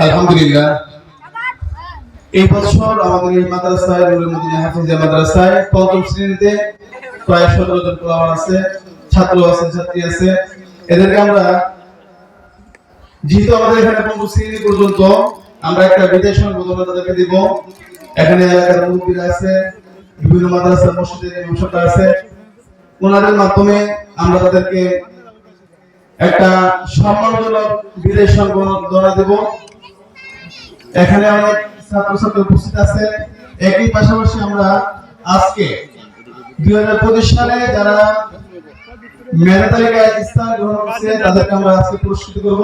আলহামদুলিল্লাহ এই বছর আমাদের এই মাদ্রাসায় নুরুল মদিনা হাফিজিয়া মাদ্রাসায় পঞ্চম শ্রেণীতে প্রায় 17 জন পোলাপান আছে, ছাত্র আছে, ছাত্রী আছে। এদেরকে আমরা যেহেতু আমাদের এখানে পঞ্চম শ্রেণী পর্যন্ত আমরা একটা বিদায় সংবর্ধনা তাদেরকে দিব। এখানে এলাকার মুরব্বীরা আছে, বিভিন্ন মাদ্রাসা মসজিদের ইমামরা আছে, ওনাদের মাধ্যমে আমরা তাদেরকে একটা সম্মানজনক বিদায় সংবর্ধনা দেব। এখানে অনেক ছাত্রছাত্রী উপস্থিত আছে। একই পাশাপাশি আমরা আজকে 2025 সালে যারা মেধা তালিকায় স্থান গ্রহণ করেছে তাদেরকে আমরা আজকে পুরস্কৃত করব।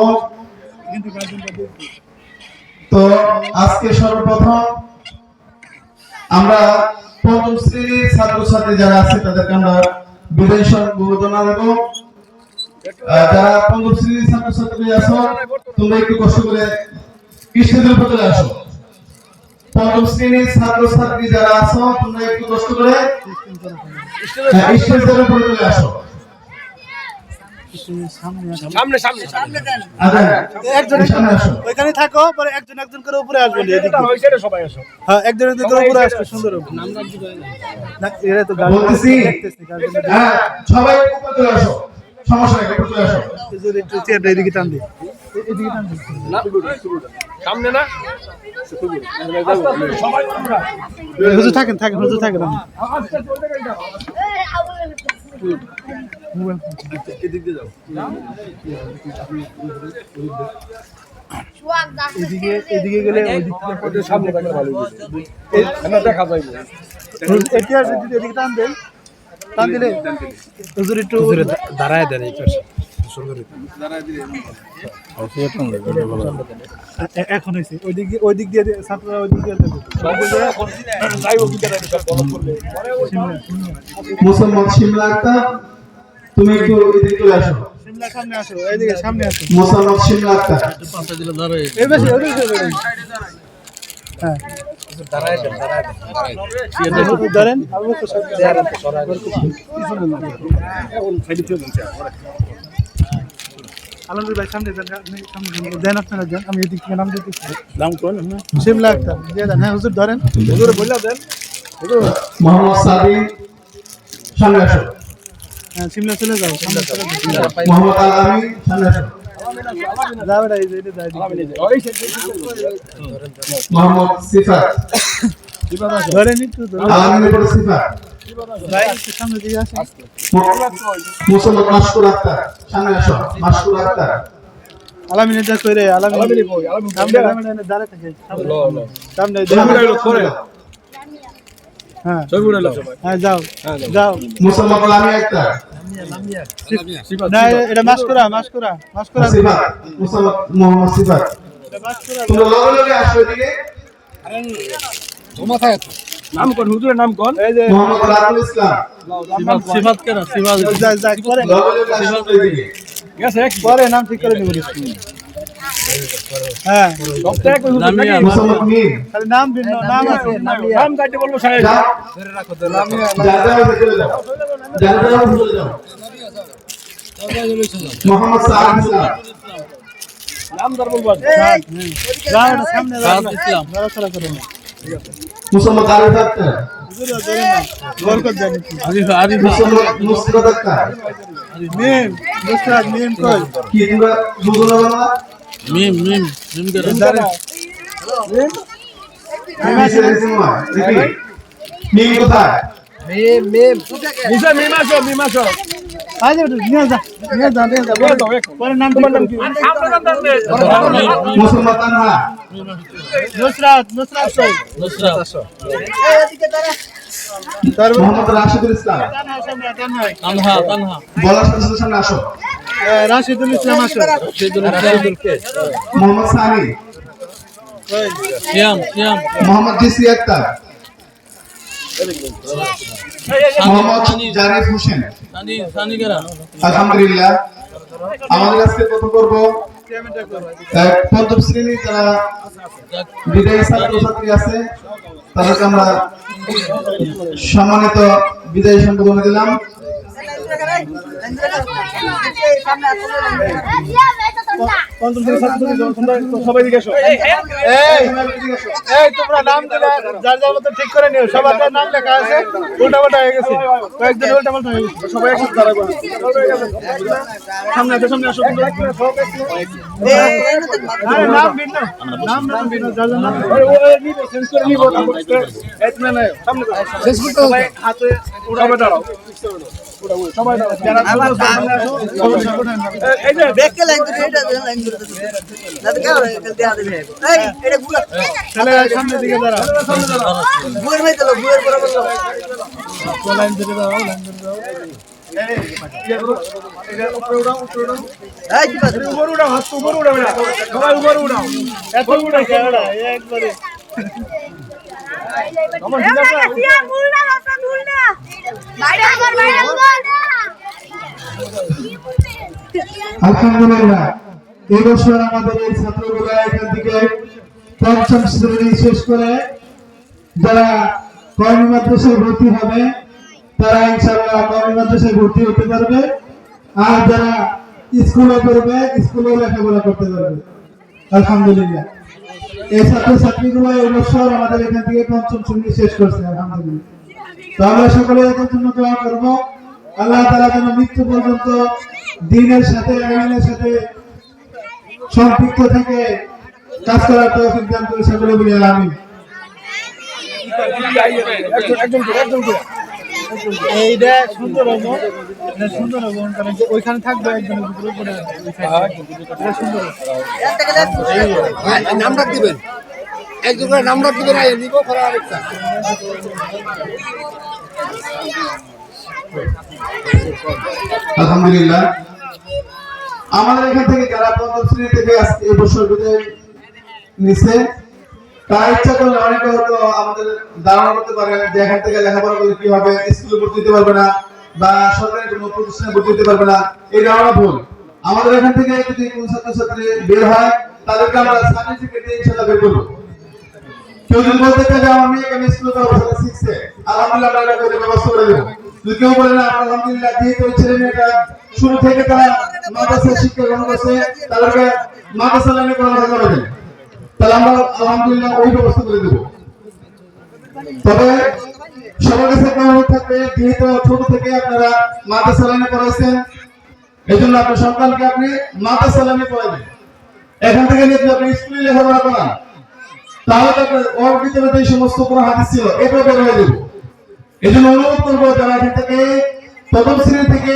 তো আজকে সর্বপ্রথম আমরা পঞ্চম শ্রেণীর ছাত্রছাত্রী যারা আছে তাদেরকে আমরা বিদায় সংবর্ধনা দেব। যারা পঞ্চম শ্রেণীর ছাত্রছাত্রী আছো তোমরা একটু কষ্ট করে স্টেজের উপরে চলে আসো। পঞ্চম শ্রেণীর ছাত্রছাত্রী যারা আছো তোমরা একটু কষ্ট করে স্টেজের উপরে চলে আসো। সামনে সামনে সামনে দেন একজন ওইখানে থাকো, পরে একজন একজন করে উপরে আসবে। এদিকে ওই সাইডে সবাই আসো। হ্যাঁ, একজন একজন করে উপরে আসবে। সুন্দর হবে না? এরা তো গান বলতেছি হ্যাঁ, সবাই উপরে চলে আসো, সমস্যা নেই, উপরে চলে আসো। একটু চেয়ারটা এদিকে টান দে, এদিকে টান দে। সামনে না সবাই আমরা হুজুর থাকেন থাকেন, হুজুর থাকেন। এদিক দিয়ে যাও। এদিকে এদিকে গেলে ওই দিক থেকে সামনে থাকলে ভালো হবে। আমরা দেখা যাইবো। এটা যদি এদিকে টান দেন, টান দিলে হুজুর একটু দাঁড়ায় দেন। এই পাশে এখন হয়েছে ওই দিক দিয়ে ছাত্ররা ওই দিক দিয়ে মুসলমান শিমলা আক্তার তুমি একটু এদিকে চলে আসো। শিমলা সামনে আসো, এইদিকে সামনে আসো। মুসলমান শিমলা আক্তার এই পাশে ওই দিকে হ্যাঁ ধরেন আলমগীর ভাই সামনে দেন, আপনারা দেন, আমি এদিক থেকে নাম দিতেছি। নাম কোন? শিমলা আক্তার দিয়ে দেন। হ্যাঁ হুজুর ধরেন, হুজুর বললা দেন। মোহাম্মদ সাদিক সামনে আসো। হ্যাঁ শিমলা চলে যাও, সামনে চলে যাও। মোহাম্মদ আলামি সামনে আসো। যাও এটা এই যে যাই মোহাম্মদ সিফাত ধরেন একটু আলামিনের পরে সিফাত। ভাই একটু সামনে দিয়ে আসেন। মুসলমান মাশকুর আক্তার সামনে আসো। মাশকুর আক্তার আলামিন এটা কইরে আলামিন কই আলামিন সামনে দাঁড়ায় থাকে সামনে করে হ্যাঁ ছবি উড়ালো সবাই। হ্যাঁ যাও যাও। মুসলমান আলামি আক্তার না এটা মাস্কুরা মাস্কুরা মাস্কুরা সিফাত। মুসলমান মোহাম্মদ সিফাত তোমরা লগে লগে আসো এদিকে। মাথায় নাম কোন হুজুরের নাম কোন? এই যে মোহাম্মদ রাতুল ইসলাম সিফাত কেন সিফাত যাই যাই করে লগে লগে আসো এদিকে। গেছে এক পরে নাম ঠিক করে নিব। হ্যাঁ সপ্তাহে কই হুজুর নাকি? মুসলমান মির খালি নাম ভিন্ন নাম আছে নাম কাটতে বলবো সাহেব। যাও যাও চলে যাও যাও চলে যাও। মোহাম্মদ সাদ ইসলাম নাম দর বলবো। যাও সামনে যাও ইসলাম নড়াচড়া করো না। মুসলমান আরিফ আক্তার হুজুর ধরেন না বরকত জানি আরিফ মুসলমান মুসরাত আক্তার মিম মুস্তাদ মিম কই কি তোমরা বুঝলো না? মিম মিম মিম করে দাঁড়া মিম কোথায়? নিচে মিমাশো মিমাশো আজ নিয়ে যা নিয়ে যা নিয়ে যা পরে নাম তোমার নাম কি? আপনার নাম দেন। মুসলমান তানহা নুসরাত নুসরাত কই নুসরাত তারপর মোহাম্মদ রাশিদুল ইসলাম তানহা সামনে তানহা তানহা বলার সাথে সামনে আসো। রাশিদুল ইসলাম আসো। রাশিদুল কে মোহাম্মদ সানি কই সিয়াম সিয়াম মোহাম্মদ জিসি আক্তার মোহাম্মদ জারিফ হোসেন সানি সানি করা আলহামদুলিল্লাহ আমাদের আজকে প্রথম পর্ব পঞ্চম শ্রেণী যারা বিদায়ী ছাত্রছাত্রী আছে তাদেরকে আমরা সম্মানিত বিদায়ী সম্বোধনা দিলাম। পঞ্চম শ্রেণীর ছাত্রছাত্রী তোমরা সবাই দিকে এসো। এই তোমরা নাম দিলে যার যার মতো ঠিক করে নিও। সবার নাম লেখা আছে, উল্টাপাল্টা হয়ে গেছে, কয়েকজন উল্টাপাল্টা হয়ে গেছে। সবাই একসাথে দাঁড়াবো। সামনে আসো, সামনে আসো। আরে নাম ভিন্ন, নাম ভিন্ন, যার যার নাম চেঞ্জ করে নিব। সবাই হাতে সবাই দাঁড়াও, সবাই দাঁড়াও। যারা সামনে আসো, এই যে দেখে লাইন ধরে এটা লাইন ধরে দাদা কে আর দেয়া দেবে এই এটা গুলা তাহলে সামনের দিকে দাঁড়াও। বুয়ের ভাই তো বুয়ের বরাবর লাইন ধরে দাও, লাইন ধরে দাও। এই ইয়া করো, এটা উপরে উঠাও, উপরে উঠাও। এই কি বাদ উপরে উঠাও, হাত উপরে উঠাও না, সবাই উপরে উঠাও। এত উঠাও কেডা একবারে। আমার হিলা সিয়া মুলনা হাসা মুলনা বাইরে আমার বাইরে আলহামদুলিল্লাহ এই বছর আমাদের এই ছাত্রগুলা এখান থেকে পঞ্চম শ্রেণী শেষ করে যারা কওমি মাদ্রাসায় ভর্তি হবে তারা ইনশাআল্লাহ কওমি মাদ্রাসায় ভর্তি হতে পারবে, আর যারা স্কুলে করবে স্কুলে লেখাপড়া করতে পারবে। আলহামদুলিল্লাহ এই ছাত্রছাত্রীগুলো এই বছর আমাদের এখান থেকে পঞ্চম শ্রেণী শেষ করছে আলহামদুলিল্লাহ। তো আমরা সকলে এদের জন্য দোয়া করবো, আল্লাহ তাআলা যেন মৃত্যু পর্যন্ত দ্বীনের সাথে আইনের সাথে সম্পৃক্ত থেকে কাজ করার তৌফিক দান করে, সকলে বলি আমিন। এইটা সুন্দর হবো, এটা সুন্দর হবো, কারণ ওইখানে থাকবে একজনের উপরে উপরে এটা সুন্দর হবে। নাম রাখ দিবেন, একজন করে নাম রাখ দিবেন। নিব করা আরেকটা আলহামদুলিল্লাহ আমাদের এখান থেকে যারা পঞ্চম শ্রেণী থেকে আজকে এই বছর বিদায় নিছে, তার ইচ্ছা করলে অনেকে হয়তো আমাদের ধারণা করতে পারে যে এখান থেকে লেখাপড়া করলে কি হবে, স্কুলে ভর্তি দিতে পারবে না বা সরকারি কোনো প্রতিষ্ঠানে ভর্তি দিতে পারবে না, এই ধারণা ভুল। আমাদের এখান থেকে যদি কোনো ছাত্রছাত্রী বের হয় তাদেরকে আমরা সার্টিফিকেট দিয়ে ইনশাআল্লাহ বের করবো। কেউ যদি বলতে চায় যে আমার মেয়েকে আমি স্কুলে দেবো, সেটা শিখছে, আলহামদুলিল্লাহ আমরা এটা করে ব্যবস্থা করে দেবো। যদি কেউ বলে না আলহামদুলিল্লাহ যেহেতু ওই ছেলে মেয়েটা শুরু থেকে তারা মাদ্রাসায় শিক্ষা গ্রহণ করছে, তাদেরকে মাদ্রাসা লাইনে পড়ালেখা করাবেন, তাহলে আমরা আলহামদুলিল্লাহ ওই ব্যবস্থা করে দেবো। তবে সবার কাছে একটা অনুরোধ থাকবে, যেহেতু ছোট থেকে আপনারা মাদ্রাসা লাইনে পড়াইছেন, এই জন্য আপনার সন্তানকে আপনি মাদ্রাসা লাইনে পড়াবেন। এখান থেকে যদি আপনি স্কুলে লেখাপড়া করান তাহলে ওর ভিতরে যে সমস্ত কোরআন হাদিস ছিল এটাও বের হয়ে যাবে। এই জন্য অনুরোধ করবো যারা এখান থেকে প্রথম শ্রেণী থেকে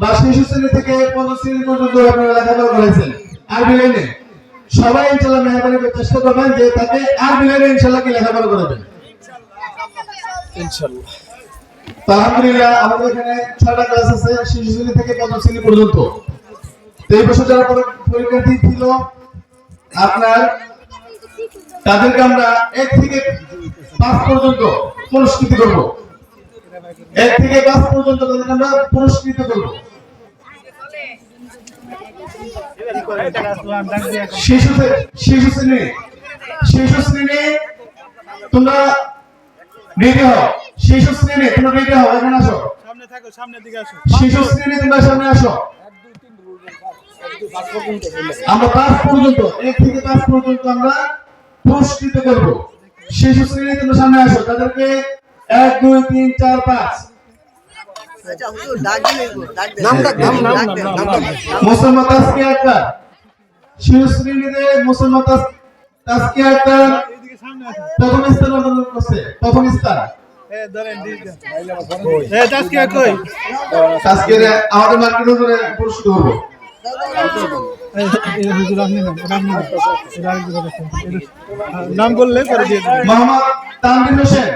বা শিশু শ্রেণী থেকে পঞ্চম শ্রেণী পর্যন্ত আপনারা লেখাপড়া করেছেন আরবি লাইনে, সবাই ইনশাআল্লাহ মেহরবানি করে চেষ্টা করবেন যে তাকে আরবি লাইনে ইনশাআল্লাহ কি লেখাপড়া করাবেন ইনশাআল্লাহ। তো আলহামদুলিল্লাহ আমাদের এখানে 6টা ক্লাস আছে শিশু শ্রেণী থেকে পঞ্চম শ্রেণী পর্যন্ত। তো এই বছর যারা পরীক্ষার্থী ছিল আপনার তাদেরকে আমরা 1 থেকে 5 পর্যন্ত পুরস্কৃত করব। 1 থেকে 5 পর্যন্ত তাদেরকে আমরা পুরস্কৃত করব। শিশু শ্রেণী তোমরা রেডি হও, শিশু শ্রেণী তোমরা রেডি হও, এখানে আসো, সামনে থাকো, সামনের দিকে আসো। শিশু শ্রেণী তোমরা সামনে আসো। আমরা 5 পর্যন্ত 1 থেকে 5 পর্যন্ত আমরা পুরস্কৃত করব। শিশু শ্রেণী তোমরা সামনে আসো, তাদেরকে 1 2 3 4 5 আচ্ছা হুজুর ডাক দিলে ডাক দে নাম ডাক, নাম মুসলমান তাসকিয়া আক্তার, শিশু শ্রেণীতে মুসলমান তাসকিয়া আক্তার এইদিকে সামনে আসো। প্রথম স্থান অর্জন করছে, প্রথম স্থান। ধরেন দিকে তাসকিয়া কই? তাসকিয়া আমাদের মার্কেটে করে পুরস্কৃত করব। এই হুজুর আপনি না, আপনি না। এটা আরেকজন আছে। নাম বললে পরে দিয়ে দেব। মোহাম্মদ তানভীর হোসেন,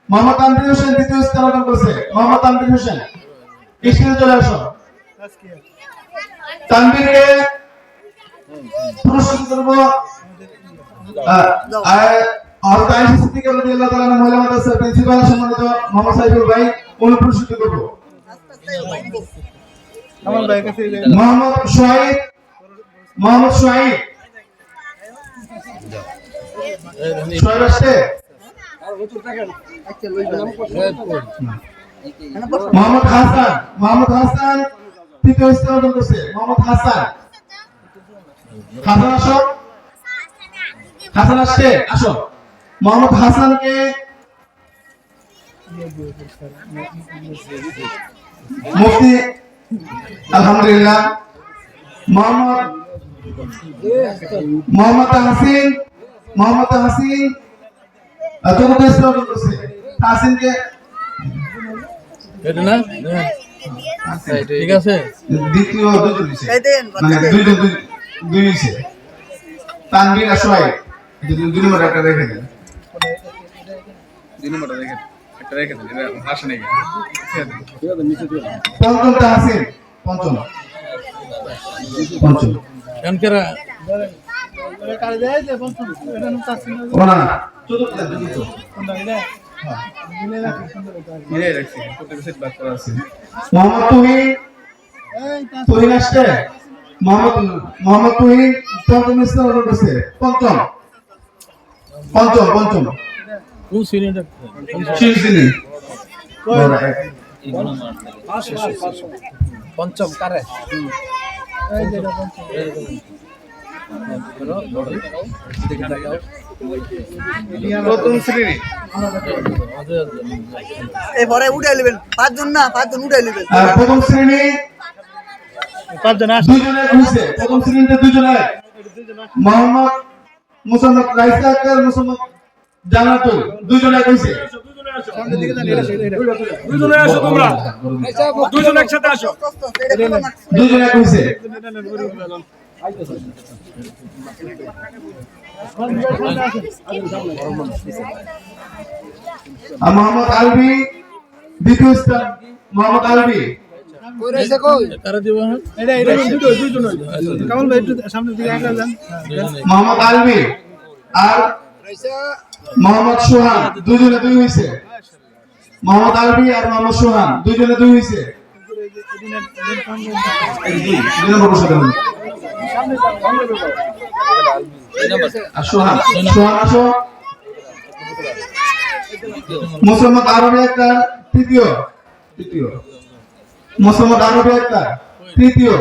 মোহাম্মদ তানভীর হোসেন দ্বিতীয় স্থান অর্জন করেছে। মোহাম্মদ তানভীর হোসেন স্টেজে চলে আসো। তাসকিয়া তানভীরকে পুরস্কৃত করব। হযরত আয়েশা সিদ্দিকা রাদিয়াল্লাহু তাআলা আনহা মহিলা মাদ্রাসার প্রিন্সিপাল সম্মানিত মোহাম্মদ সাইফুল ভাই উনি পুরস্কৃত করব। আমার ভাই কাছে মোহাম্মদ সোহাইব, মোহাম্মদ সোহাইব সোহাইব আসছে। মোহাম্মদ হাসান তৃতীয় স্থান অর্জন করছে। মোহাম্মদ হাসান আসো, হাসান আসছে, আসো। মোহাম্মদ হাসানকে মুফতি আলহামদুলিল্লাহ। মোহাম্মদ তাহসিন চতুর্থ স্থান অর্জন করছে। তাহসিনকে ঠিক আছে দ্বিতীয় দুজন হইছে, এই দেন, মানে দুই হইছে। তানভীর আসোয়াই দুই নম্বর একটা রেখে দেন। পঞ্চম তাহসিন, পঞ্চম কারে দেয় যে পঞ্চম এটা নাম তাসিন না ও না, চতুর্থ কোনটা এটা মিলে রাখি সুন্দর এটা মোহাম্মদ তুহিন, এই তুহিন আসছে। মোহাম্মদ তুহিন পঞ্চম স্থান অর্জন করছে। পঞ্চম কোন সিনিয়রটা শীর্ষ তিনি। পঞ্চম কারে এই যেটা পঞ্চম প্রথম শ্রেণী এবারে উঠাই নেবেন, পাঁচজন উঠাই নেবেন। প্রথম শ্রেণী পাঁচজন আসে দুইজনে হইছে। প্রথম শ্রেণীতে দুইজনে মোহাম্মদ মুসাম্মদ রাইসা আক্তার, মুসাম্মদ জান্নাতুল, দুইজনে হইছে। সামনের দিকে যান, এটা দুজনে আসো তোমরা, দুজন একসাথে আসো। দুইজনে হইছে। আর মোহাম্মদ আলবি দ্বিতীয় স্থান। মোহাম্মদ আলবি কই রইছে কই? কারা দিব হ্যাঁ এটা দুজন কামাল ভাই একটু সামনের দিকে আগে যান মোহাম্মদ আলবি আর রইছে মোহাম্মদ সোহান, দুইজনে দুই হইছে। মোহাম্মদ আলবি আর মোহাম্মদ সোহান দুইজনে দুই হইছে। দুই নম্বর বসে দেন। আর সোহান আসো। মুসম্মদ আরবি আক্তার তৃতীয়। মুসম্মদ আরবি আক্তার তৃতীয়।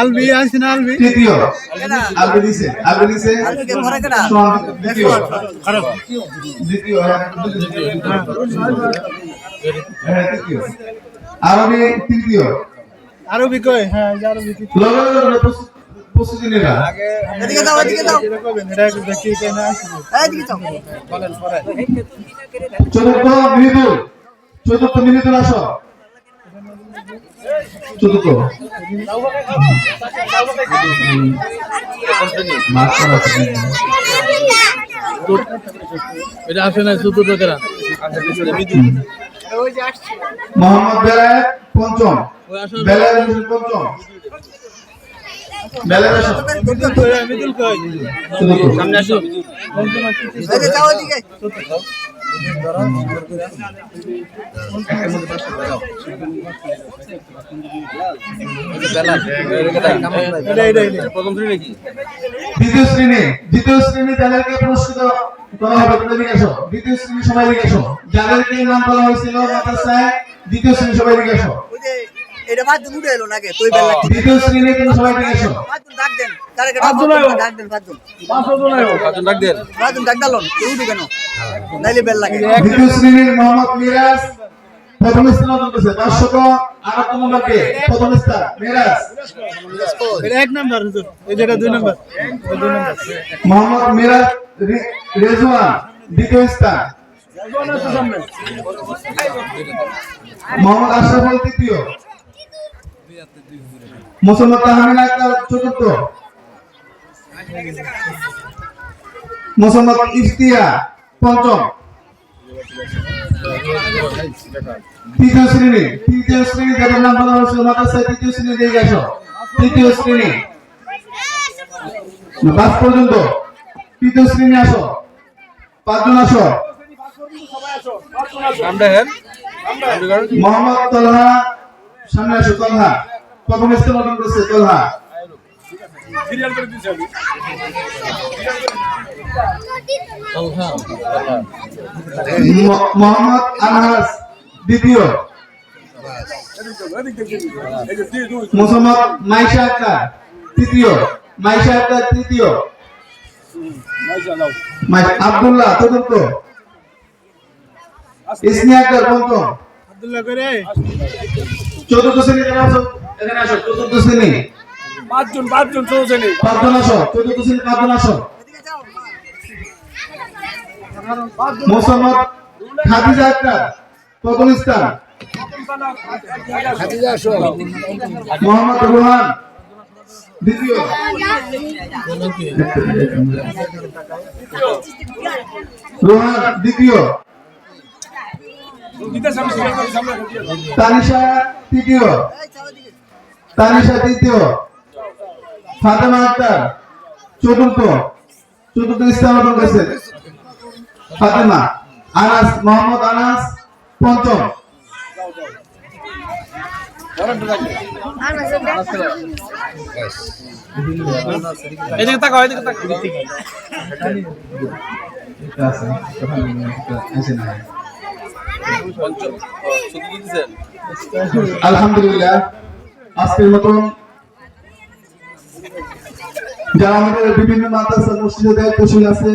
আলবি আছে না আলবি তৃতীয় আলবি দিছে। আলবিকে ভরা কেডা? সোহান দ্বিতীয়। হ্যাঁ, তৃতীয়। আরবি তৃতীয়। আরবি কই হ্যাঁ আরবি কি প্রস্তুতি নেবা। এদিকে যাও, এদিকে যাও, এটা কবেন এটা একটু দেখি কেন আসবে এদিকে যাও। চতুর্থ মৃদুল আসো। চতুর্থ এটা আসে না চতুর্থ কারা মোহাম্মদ বেলায়েত পঞ্চম। বেলায়েত পঞ্চম। বেলায়েত আসো। মিদুল কই চতুর্থ। সামনে আসো এদিকে যাও, এদিকে। প্রথম শ্রেণী নাকি দ্বিতীয় শ্রেণী যাদেরকে পুরস্কৃত করা হবে তোমরা দিকে আসো। দ্বিতীয় শ্রেণী সবাই দিকে আসো। যাদেরকে নাম বলা হয়েছিল মাদ্রাসায় দ্বিতীয় শ্রেণী সবাই দিকে আসো। ওই যে এটা পাঁচজন উঠে এলো নাকি? তুই বেল লাগছে। দ্বিতীয় শ্রেণী তোমরা সবাই দিকে আসো। পাঁচজন ডাক দেন, কারে কেডা? ডাক দেন পাঁচজন। পাঁচজন ডাক দেন পাঁচজন ডাক দালন, কেউ উঠে কেন? নাইলে বেল লাগে। দ্বিতীয় শ্রেণীর মোহাম্মদ মিরাজ প্রথম স্থান অর্জন করেছে। 508 নম্বরকে প্রথম স্থান মিরাজ। এটা এক নাম্বার হুজুর এই যেটা দুই নাম্বার মোহাম্মদ মিরাজ রেজওয়ান দ্বিতীয় স্থান। মোহাম্মদ আশরাফুল তৃতীয়। মুসম্মদ তাহমিনা আক্তার চতুর্থ। মুসম্মদ ইফতিয়া পঞ্চম। তৃতীয় শ্রেণী যাদের নাম বলা হয়েছিল মাদ্রাসায় তৃতীয় শ্রেণী দিয়ে গেছো। তৃতীয় শ্রেণী 5 পর্যন্ত তৃতীয় শ্রেণী আসো। 5 জন আসো। নামটা হ্যাঁ মোহাম্মদ তলহা সামনে আসো। তলহা প্রথম স্থান অর্জন করেছে। তলহা সিরিয়াল করে দিছি আমি মোহাম্মদ আনহাস দ্বিতীয়, এই যে দুই মোহাম্মদ মাইশা আক্তার তৃতীয়, মাইশা আক্তার তৃতীয়, মাশাআল্লাহ আব্দুল্লাহ চতুর্থ, ইসমি আক্তার পঞ্চম। আব্দুল্লাহ করে চতুর্থ শ্রেণী যারা আছো এখানে আসো। চতুর্থ শ্রেণী পাঁচজন চৌধুরী পাঁচজন আসো। চতুর্থ শ্রেণী পাঁচজন আসো। মোহাম্মদ খাদিজা আক্তার প্রথম স্থান, খাদিজা আসো মোহাম্মদ রোহান দ্বিতীয়, রোহান দ্বিতীয়, দিতেছ আমি সিরিয়াল করে সামনে তানিশা তৃতীয়, তানিশা তৃতীয়, ফাতেমা আক্তার চতুর্থ, চতুর্থ স্থান অর্জন করেছে ফাতেমা। আনাস মোহাম্মদ আনাস পঞ্চম। এদিকে তাকাও, এদিকে তাকাও। আলহামদুলিল্লাহ, আজকের মতন যারা আমাদের বিভিন্ন মাদ্রাসা মসজিদে দায়িত্বশীল আছে